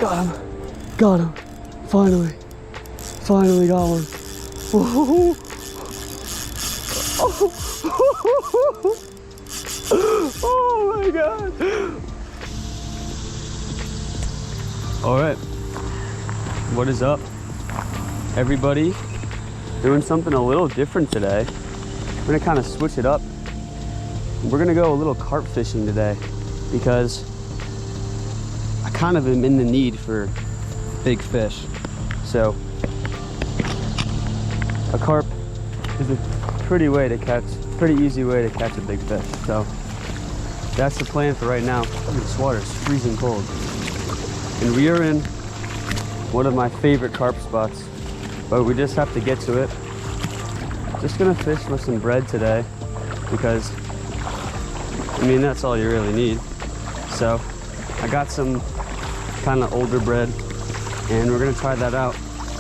Got him. Got him. Finally. Finally got one. Oh. Oh my God. All right. What is up, everybody? Doing something a little different today. We're gonna kind of switch it up. We're gonna go a little carp fishing today because I kind of am in the need for big fish. So a carp is a pretty easy way to catch a big fish. So that's the plan for right now. This water is freezing cold. And we are in one of my favorite carp spots, but we just have to get to it. Just gonna fish with some bread today because, I mean, that's all you really need. So I got some kind of older bread and we're gonna try that out.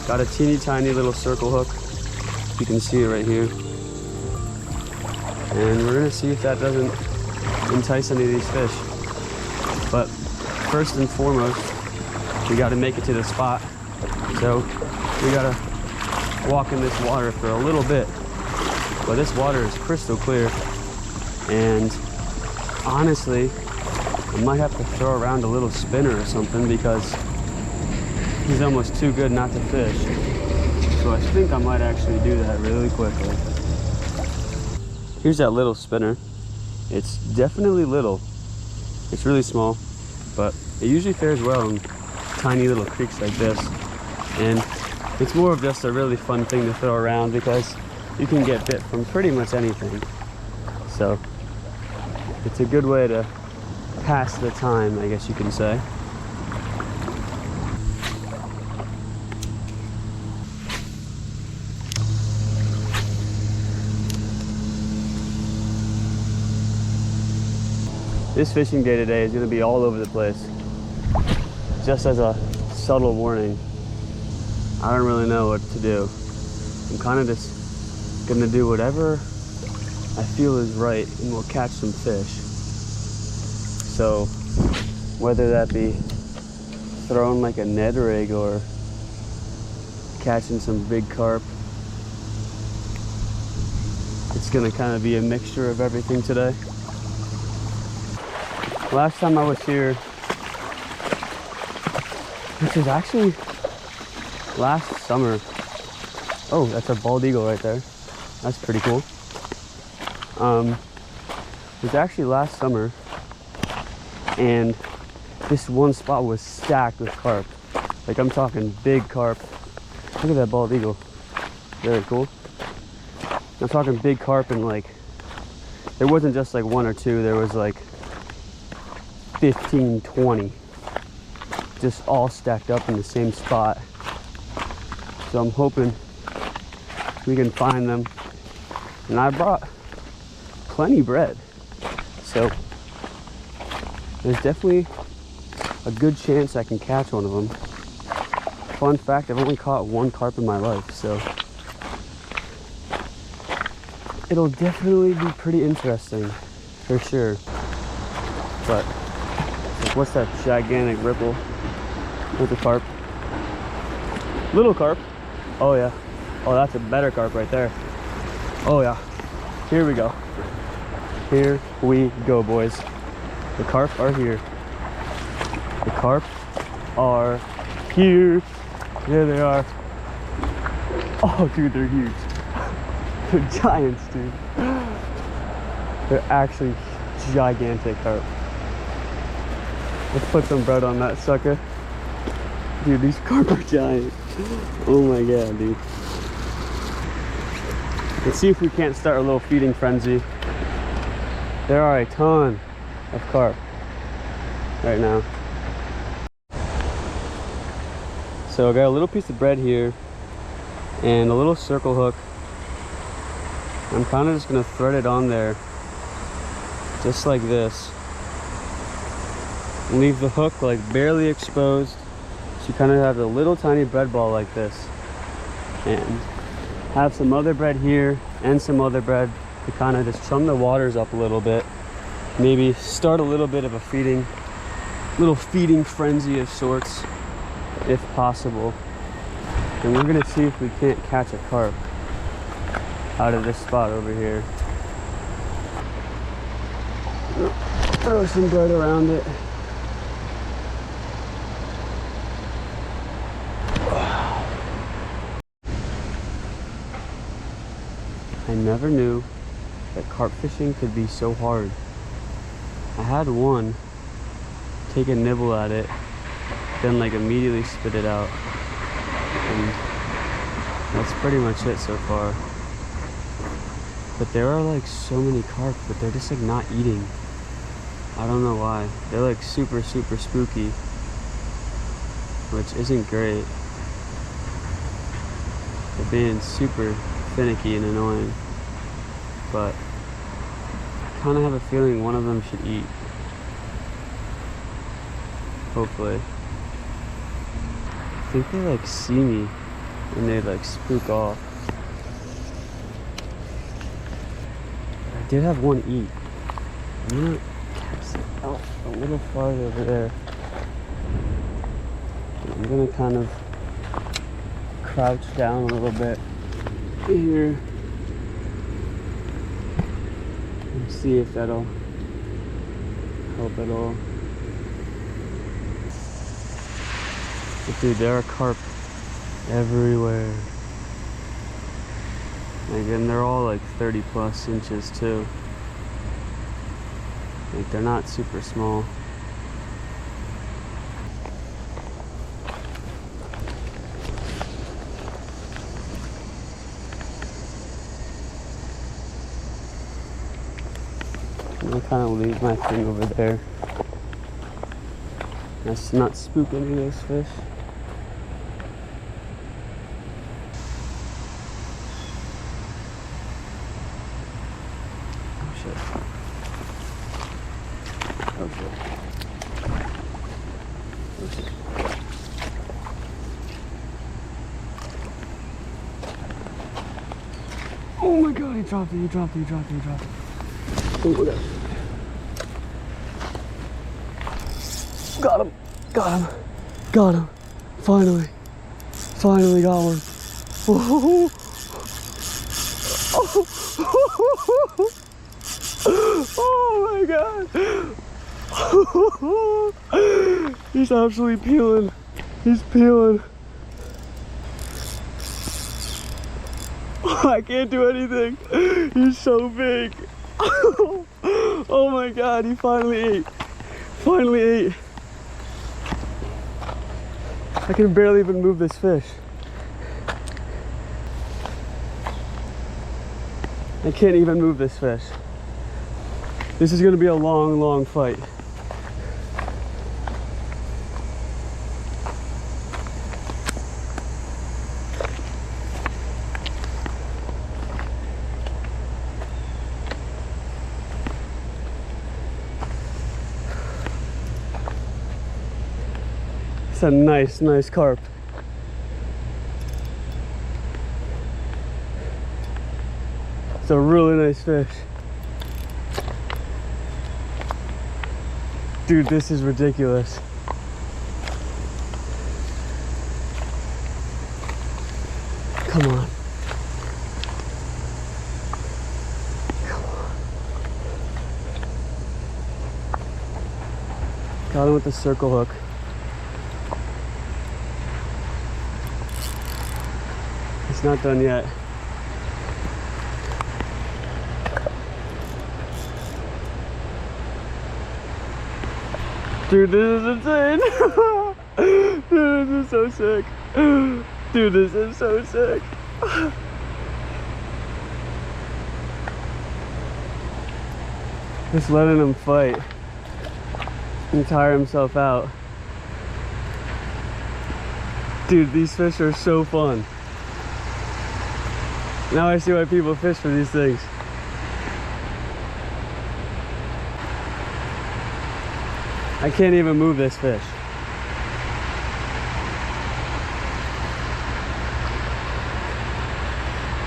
Got a teeny tiny little circle hook. You can see it right here. And we're gonna see if that doesn't entice any of these fish. But first and foremost, we gotta make it to the spot. So we gotta walk in this water for a little bit. But this water is crystal clear. And honestly, I might have to throw around a little spinner or something because he's almost too good not to fish. So I think I might actually do that really quickly. Here's that little spinner. It's definitely little. It's really small, but it usually fares well in tiny little creeks like this. And it's more of just a really fun thing to throw around because you can get bit from pretty much anything. So it's a good way to pass the time, I guess you can say. This fishing day today is going to be all over the place. Just as a subtle warning, I don't really know what to do. I'm kind of just going to do whatever I feel is right and we'll catch some fish. So whether that be throwing like a Ned rig or catching some big carp, it's going to kind of be a mixture of everything today. Last time I was here, which is actually last summer. Oh, that's a bald eagle right there. That's pretty cool. It was actually last summer, and this one spot was stacked with carp. Like, I'm talking big carp. Look at that bald eagle. Very cool. I'm talking big carp, and like, there wasn't just like one or two, there was like 15, 20, just all stacked up in the same spot. So I'm hoping we can find them. And I brought plenty bread, so there's definitely a good chance I can catch one of them. Fun fact, I've only caught one carp in my life, so it'll definitely be pretty interesting for sure. But what's that gigantic ripple with the carp? Little carp. Oh yeah. Oh, that's a better carp right there. Oh yeah. Here we go. Here we go, boys. The carp are here. The carp are here. There they are. Oh dude, they're huge. They're giants, dude. They're actually gigantic carp. Let's put some bread on that sucker. Dude, these carp are giant. Oh my God, dude. Let's see if we can't start a little feeding frenzy. There are a ton of carp right now. So I got a little piece of bread here and a little circle hook. I'm kind of just gonna thread it on there just like this. Leave the hook like barely exposed, so you kind of have a little tiny bread ball like this, and have some other bread here and some other bread to kind of just chum the waters up a little bit. Maybe start a little bit of a feeding frenzy of sorts. if possible. And we're gonna see if we can't catch a carp out of this spot over here. Throw some bread around it. I never knew that carp fishing could be so hard. I had one take a nibble at it, then like immediately spit it out. And that's pretty much it so far. But there are like so many carp, but they're just like not eating. I don't know why. They're like super spooky, which isn't great. They're being super finicky and annoying, but I kind of have a feeling one of them should eat. Hopefully. I think they like see me and they like spook off. I did have one eat. I'm gonna cast it out a little farther over there. I'm gonna kind of crouch down a little bit here and see if that'll help at all. But dude, there are carp everywhere. Like, and they're all like 30 plus inches too. Like, they're not super small. I'm gonna kind of leave my thing over there. Let's not spook any of those fish. Oh shit. Oh shit. Oh shit. Oh my god, he dropped it, he dropped it, he dropped it, he dropped it. Oh my god. Got him, got him, got him. Finally, finally got one. Oh, oh my god. He's absolutely peeling. He's peeling. I can't do anything. He's so big. Oh my god, he finally ate. Finally ate. I can barely even move this fish. I can't even move this fish. This is gonna be a long, long fight. It's a nice, nice carp. It's a really nice fish. Dude, this is ridiculous. Come on. Come on. Got him with the circle hook. It's not done yet. Dude, this is insane. Dude, this is so sick. Dude, this is so sick. Just letting him fight and tire himself out. Dude, these fish are so fun. Now I see why people fish for these things. I can't even move this fish.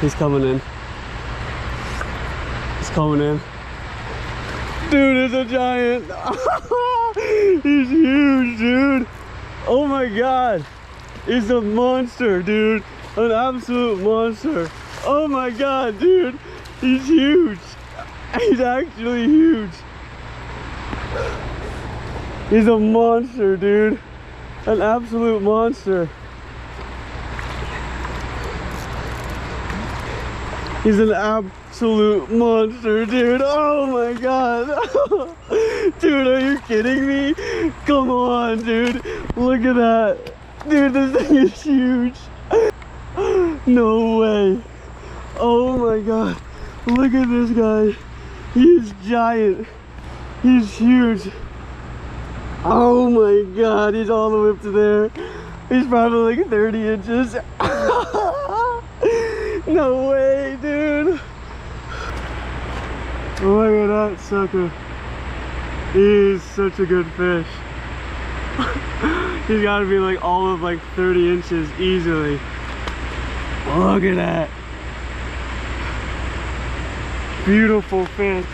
He's coming in. He's coming in. Dude, it's a giant. He's huge, dude. Oh my god. is a monster, dude. An absolute monster. Oh my God, dude. He's huge. He's actually huge. He's a monster, dude. An absolute monster. He's an absolute monster, dude. Oh my God. Dude, are you kidding me? Come on, dude. Look at that. Dude, this thing is huge. No way. Oh my God. Look at this guy. He's giant. He's huge. Oh my God. He's all the way up to there. He's probably like 30 inches. No way, dude. Look at that sucker. He's such a good fish. He's got to be like all of like 30 inches easily. Look at that. Beautiful fish.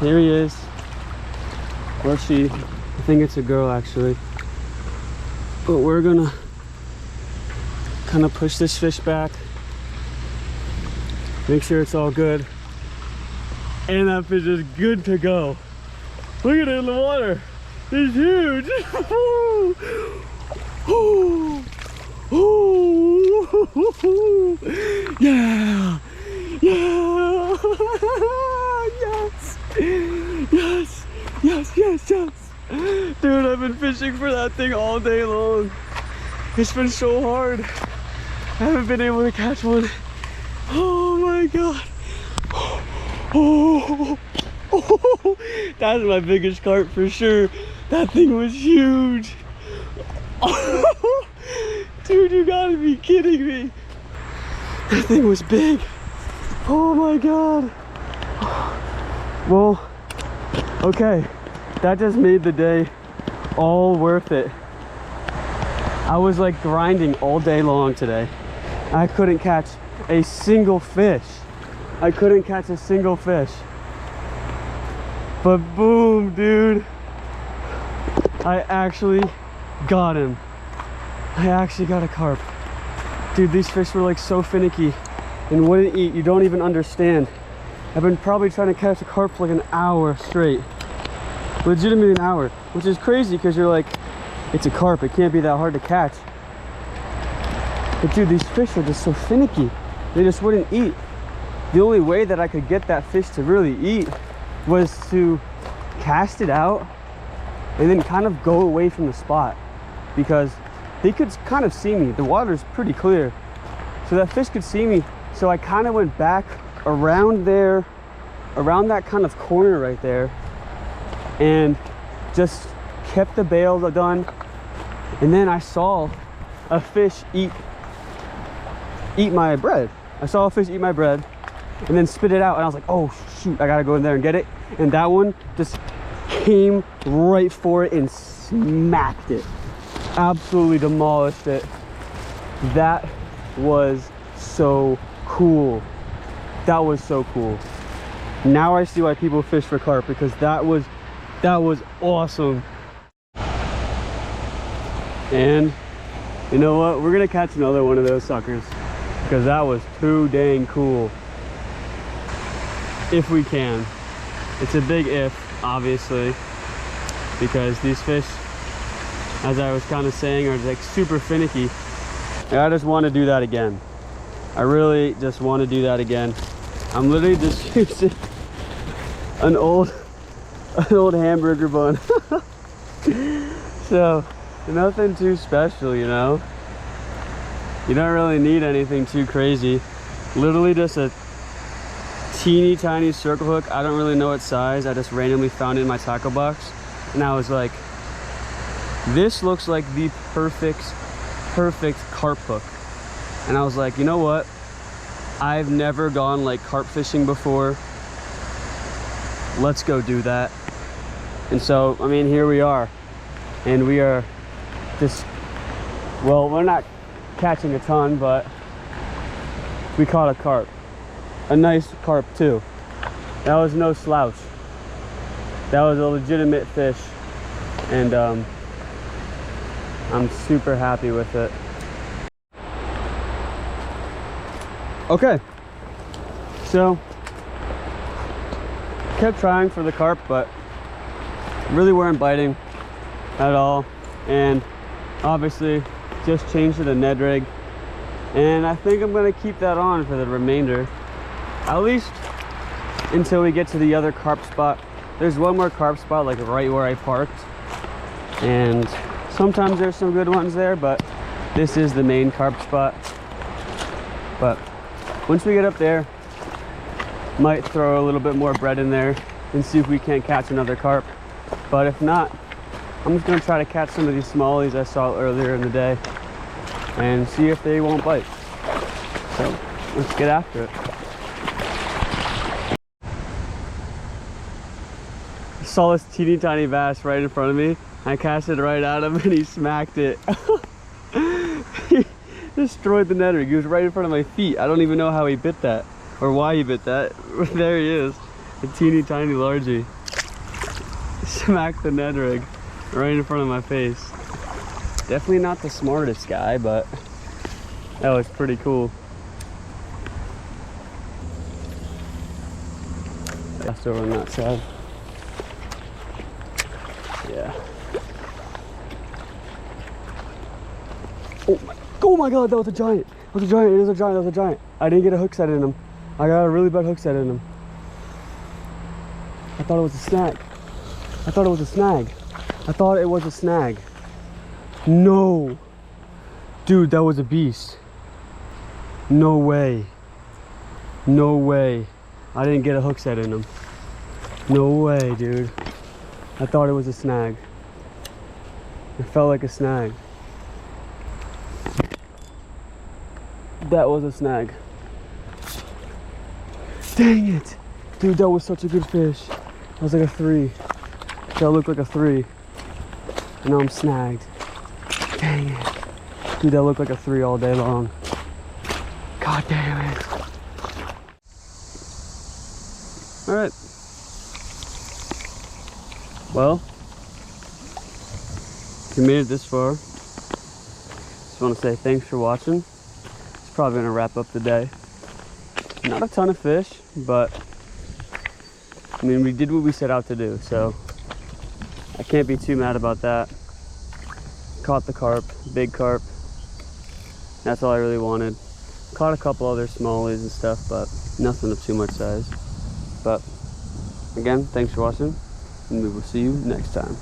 Here he is. Or she. I think it's a girl actually. But we're gonna kind of push this fish back. Make sure it's all good. And that fish is good to go. Look at it in the water. He's huge. Yeah. Yeah. Yes. Yes. Yes, yes, yes. Dude, I've been fishing for that thing all day long. It's been so hard. I haven't been able to catch one. Oh my God. Oh, oh, that's my biggest carp for sure. That thing was huge. Oh, dude, you gotta be kidding me. That thing was big. Oh my God. Well, okay, that just made the day all worth it. I was like grinding all day long today. I couldn't catch a single fish. I couldn't catch a single fish. But boom, dude. I actually got him. I actually got a carp. Dude, these fish were like so finicky and wouldn't eat. You don't even understand. I've been probably trying to catch a carp for like an hour straight. Legitimately an hour, which is crazy because you're like, it's a carp, it can't be that hard to catch. But dude, these fish are just so finicky. They just wouldn't eat. The only way that I could get that fish to really eat was to cast it out and then kind of go away from the spot, because they could kind of see me. The water's pretty clear, so that fish could see me. So I kind of went back around there, around that kind of corner right there, and just kept the bail done. And then I saw a fish eat my bread. I saw a fish eat my bread and then spit it out, and I was like, oh shoot, I gotta go in there and get it. And that one just came right for it and smacked it. Absolutely demolished it. That was so cool. That was so cool. Now I see why people fish for carp, because that was awesome. And you know what? We're gonna catch another one of those suckers, because that was too dang cool. If we can. It's a big if, obviously, because these fish, as I was kind of saying, are like super finicky. And I just want to do that again. I really just want to do that again. I'm literally just using an old hamburger bun. So nothing too special, you know. You don't really need anything too crazy. Literally just a teeny tiny circle hook. I don't really know what size. I just randomly found it in my tackle box, and I was like, this looks like the perfect carp hook. And I was like, you know what, I've never gone like carp fishing before. Let's go do that. And so, I mean, here we are, and we are just, well, we're not catching a ton, but we caught a carp. A nice carp too. That was no slouch. That was a legitimate fish, and I'm super happy with it. Okay, so kept trying for the carp, but really weren't biting at all, and obviously just changed to the Ned rig, and I think I'm gonna keep that on for the remainder, at least until we get to the other carp spot. There's one more carp spot like right where I parked, and sometimes there's some good ones there, but this is the main carp spot. But once we get up there, might throw a little bit more bread in there and see if we can't catch another carp. But if not, I'm just gonna try to catch some of these smallies I saw earlier in the day and see if they won't bite. So let's get after it. I saw this teeny tiny bass right in front of me. I cast it right at him and he smacked it. He destroyed the Ned rig. He was right in front of my feet. I don't even know how he bit that or why he bit that. There he is, a teeny tiny largie. Smacked the Ned rig right in front of my face. Definitely not the smartest guy, but that was pretty cool. That's over on that side. Yeah. Oh my god, that was a giant. That was a giant. It is a giant. That was a giant. I didn't get a hook set in him. I got a really bad hook set in him. I thought it was a snag. I thought it was a snag. I thought it was a snag. No. Dude, that was a beast. No way. No way. I didn't get a hook set in him. No way, dude. I thought it was a snag. It felt like a snag. That was a snag. Dang it. Dude, that was such a good fish. That was like a 3. That looked like a 3. And now I'm snagged. Dang it. Dude, that looked like a 3 all day long. God damn it. Alright. Well, if you made it this far, just want to say thanks for watching. It's probably going to wrap up the day. Not a ton of fish, but I mean, we did what we set out to do, so I can't be too mad about that. Caught the carp, big carp. That's all I really wanted. Caught a couple other smallies and stuff, but nothing of too much size. But again, thanks for watching, and we will see you next time.